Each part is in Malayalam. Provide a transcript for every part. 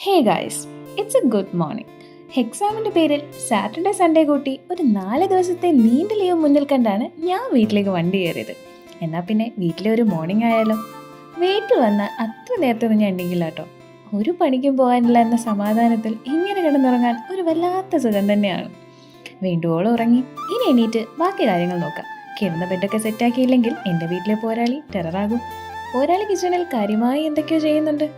Hey guys, it's A good morning. എക്സാമിൻ്റെ പേരിൽ സാറ്റർഡേ സൺഡേ കൂട്ടി ഒരു 4 ദിവസത്തെ നീണ്ട ലീവ് മുന്നിൽ കണ്ടാണ് ഞാൻ വീട്ടിലേക്ക് വണ്ടി കയറിയത്. എന്നാൽ പിന്നെ വീട്ടിലെ ഒരു മോർണിംഗ് ആയാലോ. വീട്ടിൽ വന്ന് അത്ര നേരത്തെ ഒന്നും ഞാൻ ഉണ്ടെങ്കില്ല കേട്ടോ. ഒരു പണിക്കും പോകാനില്ല എന്ന സമാധാനത്തിൽ ഇങ്ങനെ കിടന്നുറങ്ങാൻ ഒരു വല്ലാത്ത സുഖം തന്നെയാണ്. വേണ്ടുവോളം ഉറങ്ങി ഇനി എണീറ്റ് ബാക്കി കാര്യങ്ങൾ നോക്കാം. കിടന്ന ബെഡൊക്കെ സെറ്റാക്കിയില്ലെങ്കിൽ എൻ്റെ വീട്ടിലെ പോരാളി ടെററാകും. പോരാളി കിച്ചണിൽ കാര്യമായി എന്തൊക്കെയോ ചെയ്യുന്നുണ്ട്.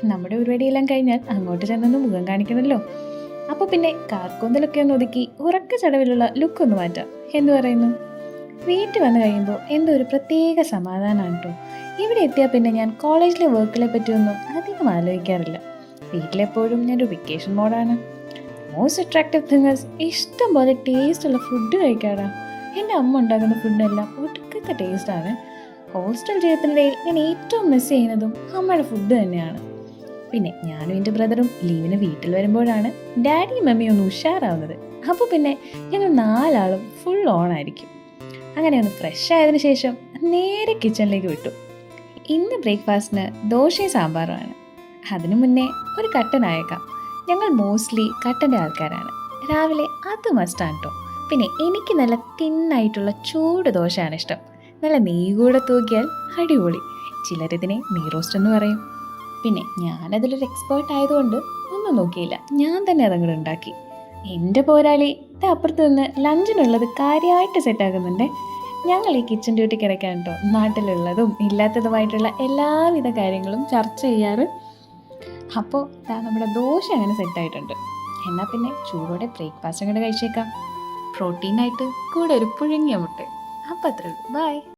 നമ്മുടെ പരിപാടിയെല്ലാം കഴിഞ്ഞാൽ അങ്ങോട്ട് ചെന്നൊന്ന് മുഖം കാണിക്കണമല്ലോ. അപ്പോൾ പിന്നെ കാർക്കൂന്തലൊക്കെ ഒന്ന് ഒതുക്കി ഉറക്ക ചടവിലുള്ള ലുക്കൊന്ന് മാറ്റാം. എന്തു പറയുന്നു? വീട്ടിൽ വന്നു കഴിയുമ്പോൾ എന്തോ ഒരു പ്രത്യേക സമാധാനമാണ് കേട്ടോ. ഇവിടെ എത്തിയാൽ പിന്നെ ഞാൻ കോളേജിലെ വർക്കിനെ പറ്റിയൊന്നും അധികം ആലോചിക്കാറില്ല. വീട്ടിലെപ്പോഴും ഞാനൊരു വെക്കേഷൻ മോഡാണ്. മോസ്റ്റ് അട്രാക്റ്റീവ് തിങ്സ് ഇഷ്ടം പോലെ ടേസ്റ്റുള്ള ഫുഡ് കഴിക്കാറാ. എൻ്റെ അമ്മ ഉണ്ടാക്കുന്ന ഫുഡെല്ലാം ഒടുക്കത്തെ ടേസ്റ്റാണ്. ഹോസ്റ്റൽ ജീവിതത്തിനിടയിൽ ഞാൻ ഏറ്റവും മിസ് ചെയ്യുന്നതും അമ്മയുടെ ഫുഡ് തന്നെയാണ്. പിന്നെ ഞാനും എൻ്റെ ബ്രദറും ലീവിന് വീട്ടിൽ വരുമ്പോഴാണ് ഡാഡിയും മമ്മിയും ഒന്ന് ഉഷാറാവുന്നത്. അപ്പോൾ പിന്നെ ഞങ്ങൾ 4 ആളും ഫുൾ ഓണായിരിക്കും. അങ്ങനെ ഒന്ന് ഫ്രഷ് ആയതിനു ശേഷം നേരെ കിച്ചണിലേക്ക് വിട്ടു. ഇന്ന് ബ്രേക്ക്ഫാസ്റ്റിന് ദോശയും സാമ്പാറുമാണ്. അതിനു മുന്നേ ഒരു കട്ടനായേക്കാം. ഞങ്ങൾ മോസ്റ്റ്ലി കട്ടൻ്റെ ആൾക്കാരാണ്. രാവിലെ അത് മസ്റ്റാണ് കേട്ടോ. പിന്നെ എനിക്ക് നല്ല തിന്നായിട്ടുള്ള ചൂട് ദോശയാണ് ഇഷ്ടം. നല്ല നെയ്യ് കൂടെ തൂക്കിയാൽ അടിപൊളി. ചിലരിതിനെ നെയ് റോസ്റ്റ് എന്ന് പറയും. പിന്നെ ഞാനതിലൊരു എക്സ്പേർട്ട് ആയതുകൊണ്ട് ഒന്നും നോക്കിയില്ല, ഞാൻ തന്നെ അതങ്ങോട്ട് ഉണ്ടാക്കി. എൻ്റെ പോരാളി അപ്പുറത്ത് നിന്ന് ലഞ്ചിനുള്ളത് കാര്യമായിട്ട് സെറ്റാക്കുന്നുണ്ട്. ഞങ്ങൾ ഈ കിച്ചൺ ഡ്യൂട്ടി കിടക്കാൻ കേട്ടോ നാട്ടിലുള്ളതും ഇല്ലാത്തതുമായിട്ടുള്ള എല്ലാവിധ കാര്യങ്ങളും ചർച്ച ചെയ്യാറ്. അപ്പോൾ നമ്മുടെ ദോശ അങ്ങനെ സെറ്റായിട്ടുണ്ട്. എന്നാൽ പിന്നെ ചൂടോടെ ബ്രേക്ക്ഫാസ്റ്റ് അങ്ങോട്ട് കഴിച്ചേക്കാം. പ്രോട്ടീനായിട്ട് കൂടെ ഒരു പുഴുങ്ങിയ മുട്ട. അപ്പം അത്രേ ഉള്ളൂ. ബൈ.